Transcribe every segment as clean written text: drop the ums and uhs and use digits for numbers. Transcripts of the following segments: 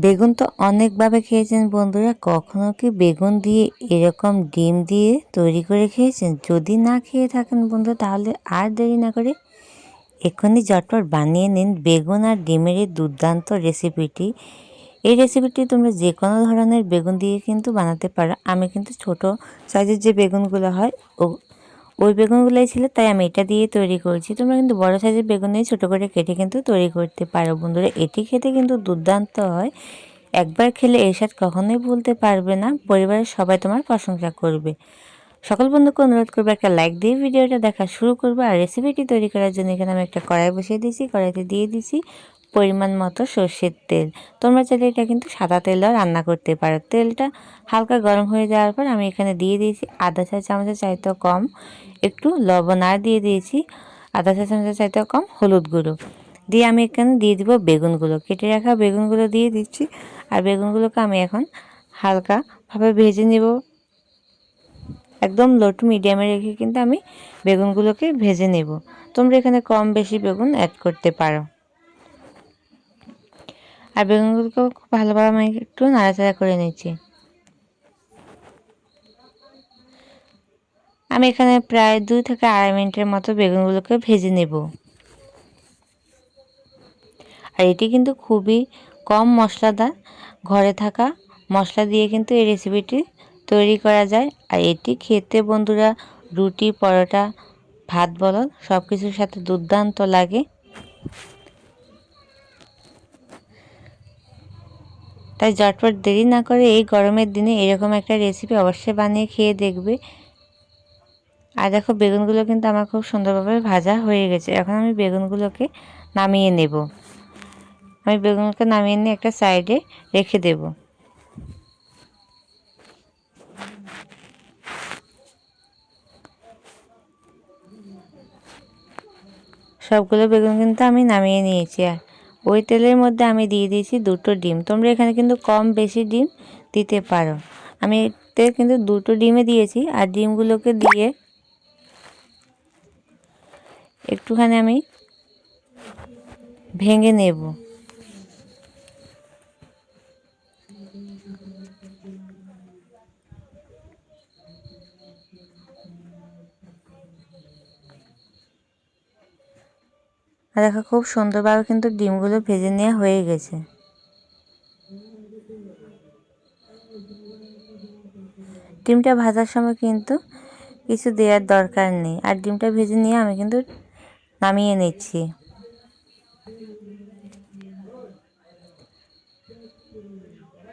বেগুন তো অনেকভাবে খেয়েছেন বন্ধুরা, কখনো কি বেগুন দিয়ে এরকম ডিম দিয়ে তৈরি করে খেয়েছেন? যদি না খেয়ে থাকেন বন্ধু, তাহলে আর দেরি না করে এক্ষুনি ঝটপট বানিয়ে নিন বেগুন আর ডিমের এই দুর্দান্ত রেসিপিটি। এই রেসিপিটি তোমরা যে কোনো ধরনের বেগুন দিয়ে কিন্তু বানাতে পারো। আমি কিন্তু ছোট সাইজের যে বেগুনগুলো হয় ওই বেগুনগুলোই ছিল, তাই আমি এটা দিয়ে তৈরি করেছি। তোমরা কিন্তু বড় সাইজের বেগুন নিয়ে ছোটো করে কেটে কিন্তু তৈরি করতে পারো বন্ধুরা। এটি খেতে কিন্তু দুর্দান্ত হয়। একবার খেলে এর স্বাদ কখনোই ভুলতে পারবে না। পরিবারের সবাই তোমার প্রশংসা করবে। সকল বন্ধুকে অনুরোধ করবে একটা লাইক দিয়ে ভিডিওটা দেখা শুরু করবে। আর রেসিপিটি তৈরি করার জন্য এখানে আমি একটা কড়াই বসিয়ে দিয়েছি। কড়াইতে দিয়ে দিয়েছি পরিমাণ মতো সর্ষের তেল। তোমরা চাইলে এটা কিন্তু সাদা তেলেও রান্না করতে পারো। তেলটা হালকা গরম হয়ে যাওয়ার পর আমি এখানে দিয়ে দিয়েছি আধা চা চামচের চাইতেও কম একটু লবণ, আর দিয়ে দিয়েছি আধা চা চামচের চাইতেও কম হলুদ গুঁড়ো। দিয়ে আমি এখানে দিয়ে দিব বেগুনগুলো, কেটে রাখা বেগুনগুলো দিয়ে দিচ্ছি। আর বেগুনগুলোকে আমি এখন হালকাভাবে ভেজে নেব। একদম লো টু মিডিয়ামে রেখে কিন্তু আমি বেগুনগুলোকে ভেজে নেব। তোমরা এখানে কম বেশি বেগুন অ্যাড করতে পারো। আর বেগুনগুলোকেও খুব ভালোভাবে আমি একটু নাড়াচাড়া করে নিচ্ছি। আমি এখানে প্রায় 2 থেকে আড়াই মিনিটের মতো বেগুনগুলোকে ভেজে নেব। আর এটি কিন্তু খুবই কম মশলাদার, ঘরে থাকা মশলা দিয়ে কিন্তু এই রেসিপিটি তৈরি করা যায়। আর এটি খেতে বন্ধুরা রুটি, পরোটা, ভাত বলো সব কিছুর সাথে দুর্দান্ত লাগে। তাই ঝটপট দেরি না করে এই গরমের দিনে এরকম একটা রেসিপি অবশ্যই বানিয়ে খেয়ে দেখবে। আর দেখো বেগুনগুলো কিন্তু আমার খুব সুন্দরভাবে ভাজা হয়ে গেছে। এখন আমি বেগুনগুলোকে নামিয়ে নেব। আমি বেগুনকে নামিয়ে নিয়ে একটা সাইডে রেখে দেব। সবগুলো বেগুন কিন্তু আমি নামিয়ে নিয়েছি। আর ওই তেলের মধ্যে আমি দিয়ে দিয়েছি 2টো ডিম। তোমরা এখানে কিন্তু কম বেশি ডিম দিতে পারো। আমি এতে কিন্তু 2টো ডিমে দিয়েছি। আর ডিমগুলোকে দিয়ে একটুখানি আমি ভেঙে নেব। আর দেখো খুব সুন্দরভাবে কিন্তু ডিমগুলো ভেজে নেওয়া হয়ে গেছে। ডিমটা ভাজার সময় কিন্তু কিছু দেওয়ার দরকার নেই। আর ডিমটা ভেজে নিয়ে আমি কিন্তু নামিয়ে নিচ্ছি।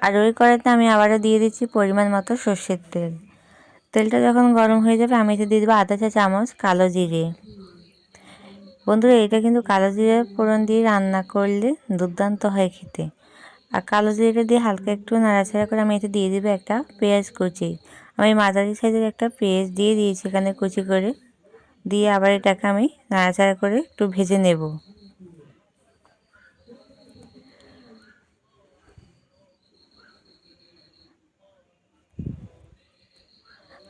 আর ওই কড়াইতে আমি আবারও দিয়ে দিচ্ছি পরিমাণ মতো সর্ষের তেল। তেলটা যখন গরম হয়ে যাবে আমি এতে দিয়ে দেবো আধা চা চামচ কালো জিরে। বন্ধুরা এটা কিন্তু কালো জিরে ফোড়ন দিয়ে রান্না করলে দুর্দান্ত হয় খেতে। আর কালো জিরেটা দিয়ে হালকা একটু নাড়াচাড়া করে আমি এতে দিয়ে দেবো একটা পেঁয়াজ কুচি। আমি মাঝারি সাইজের একটা পেঁয়াজ দিয়ে দিয়েছি এখানে কুচি করে। দিয়ে আবার এটাকে আমি নাড়াচাড়া করে একটু ভেজে নেব।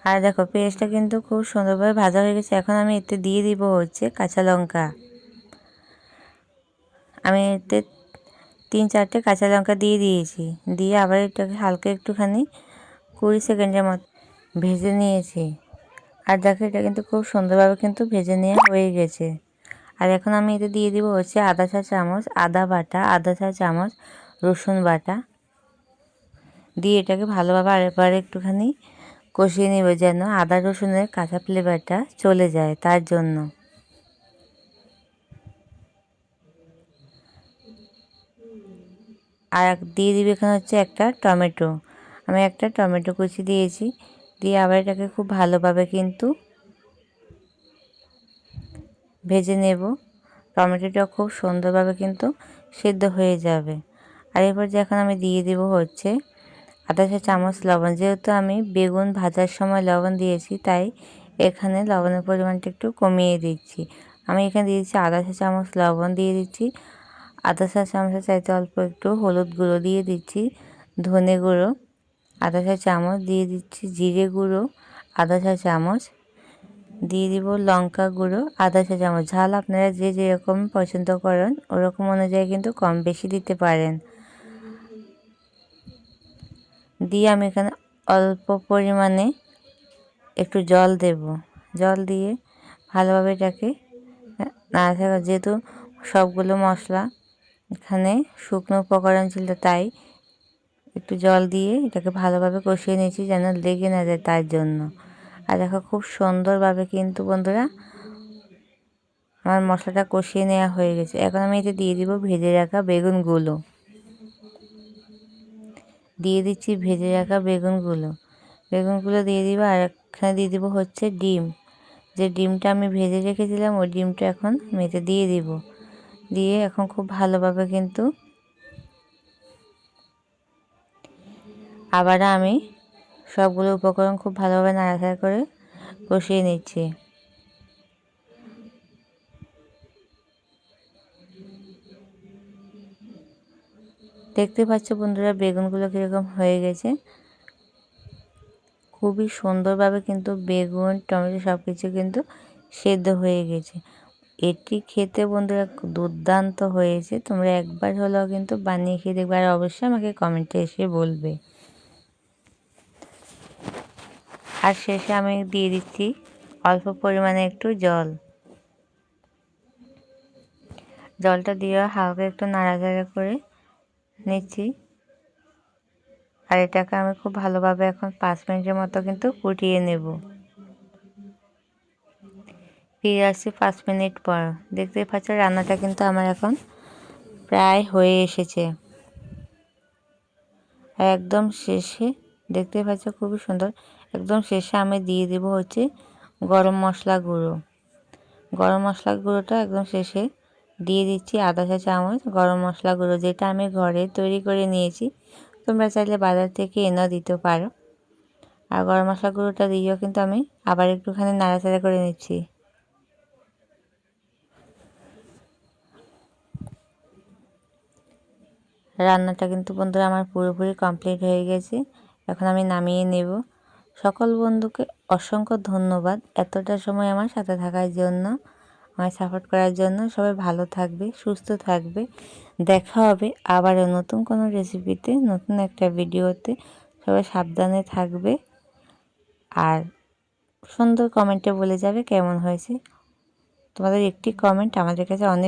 আর দেখো পেঁয়াজটা কিন্তু খুব সুন্দরভাবে ভাজা হয়ে গেছে। এখন আমি এতে দিয়ে দিব হচ্ছে কাঁচা লঙ্কা। আমি এতে 3-4টে কাঁচা লঙ্কা দিয়ে দিয়েছি। দিয়ে আবার এটাকে হালকা একটুখানি 20 সেকেন্ডের মতো ভেজে নিয়েছি। আর দেখো এটা কিন্তু খুব সুন্দরভাবে কিন্তু ভেজে নেওয়া হয়ে গেছে। আর এখন আমি এতে দিয়ে দিব হচ্ছে আধা চা চামচ আদা বাটা, আধা চা চামচ রসুন বাটা। দিয়ে এটাকে ভালোভাবে আরেকবার একটুখানি কষিয়ে নেব, যেন আদা রসুনের কাঁচা ফ্লেভারটা চলে যায়, তার জন্য। আর দিয়ে দিবে এখানে হচ্ছে একটা টমেটো। আমি একটা টমেটো কুচি দিয়েছি। দিয়ে আবার এটাকে খুব ভালোভাবে কিন্তু ভেজে নেব। টমেটোটা খুব সুন্দরভাবে কিন্তু সেদ্ধ হয়ে যাবে। আর এরপর যে এখন আমি দিয়ে দেব হচ্ছে আধা চা চামচ লবণ। যেহেতু আমি বেগুন ভাজার সময় লবণ দিয়েছি, তাই এখানে লবণের পরিমাণটা একটু কমিয়ে দিচ্ছি। আমি এখানে দিয়ে দিচ্ছি আধা চা চামচ লবণ, দিয়ে দিচ্ছি আধা চা চামচের চাইতে অল্প একটু হলুদ গুঁড়ো, দিয়ে দিচ্ছি ধনে গুঁড়ো আধা চা চামচ, দিয়ে দিচ্ছি জিরে গুঁড়ো আধা চা চামচ, দিয়ে দিব লঙ্কা গুঁড়ো আধা চা চামচ। ঝাল আপনারা যে যেরকম পছন্দ করেন ওরকম অনুযায়ী কিন্তু কম বেশি দিতে পারেন। দিয়ে আমি এখানে অল্প পরিমাণে একটু জল দেব। জল দিয়ে ভালোভাবে এটাকে নাড়াচাড়া, যেহেতু সবগুলো মশলা এখানে শুকনো উপকরণ ছিল, তাই একটু জল দিয়ে এটাকে ভালোভাবে কষিয়ে নিয়েছি যেন লেগে না যায় তার জন্য। আর দেখো খুব সুন্দরভাবে কিন্তু বন্ধুরা আমার মশলাটা কষিয়ে নেওয়া হয়ে গেছে। এখন আমি এতে দিয়ে দিব ভেজে রাখা বেগুনগুলো। দিয়ে দিচ্ছি ভেজে রাখা বেগুনগুলো দিয়ে দিব। আর এখানে দিয়ে দিব হচ্ছে ডিম, যে ডিমটা আমি ভেজে রেখেছিলাম ওই ডিমটা এখন আমি এতে দিয়ে দিব। দিয়ে এখন খুব ভালোভাবে কিন্তু আবার আমি সবগুলো উপকরণ খুব ভালোভাবে নাড়াচাড়া করে কষিয়ে নিচ্ছি। দেখতে পাচ্ছ বন্ধুরা বেগুনগুলো কীরকম হয়ে গেছে। খুবই সুন্দরভাবে কিন্তু বেগুন টমেটো সব কিছু কিন্তু সেদ্ধ হয়ে গেছে। এটি খেতে বন্ধুরা দুর্দান্ত হয়েছে। তোমরা একবার হলেও কিন্তু বানিয়ে খেয়ে দেখবে, আর অবশ্যই আমাকে কমেন্টে এসে বলবে। আর শেষে আমি দিয়ে দিচ্ছি অল্প পরিমাণে একটু জল। জলটা দিয়ে হালকা একটু নাড়াচাড়া করে নিচ্ছি। আর এটাকে আমি খুব ভালোভাবে এখন 5 মিনিটের মতো কিন্তু ফুটিয়ে নেব। ফিরে আসছি 5 মিনিট পর। দেখতে পাচ্ছ রান্নাটা কিন্তু আমার এখন প্রায় হয়ে এসেছে। আর একদম শেষে দেখতে পাচ্ছ খুবই সুন্দর, একদম শেষে আমি দিয়ে দেব হচ্ছে গরম মশলা গুঁড়ো। গরম মশলা গুঁড়োটা একদম শেষে দিয়ে দিচ্ছি, আধা চা চামচ গরম মশলা গুঁড়ো, যেটা আমি ঘরে তৈরি করে নিয়েছি। তোমরা চাইলে বাজার থেকে এনেও দিতে পারো। আর গরম মশলা গুঁড়োটা দিয়েও কিন্তু আমি আবার একটুখানি নাড়াচাড়া করে নিচ্ছি। রান্নাটা কিন্তু বন্ধুরা আমার পুরোপুরি কমপ্লিট হয়ে গেছে। এখন আমি নামিয়ে নেব। সকল বন্ধুকে অসংখ্য ধন্যবাদ এতটা সময় আমার সাথে থাকার জন্য, আমায় সাপোর্ট করার জন্য। সবাই ভালো থাকবে, সুস্থ থাকবে। দেখা হবে আবারও নতুন কোনো রেসিপিতে, নতুন একটা ভিডিওতে। সবাই সাবধানে থাকবে আর সুন্দর কমেন্টে বলে যাবে কেমন হয়েছে। তোমাদের একটি কমেন্ট আমাদের কাছে অনেক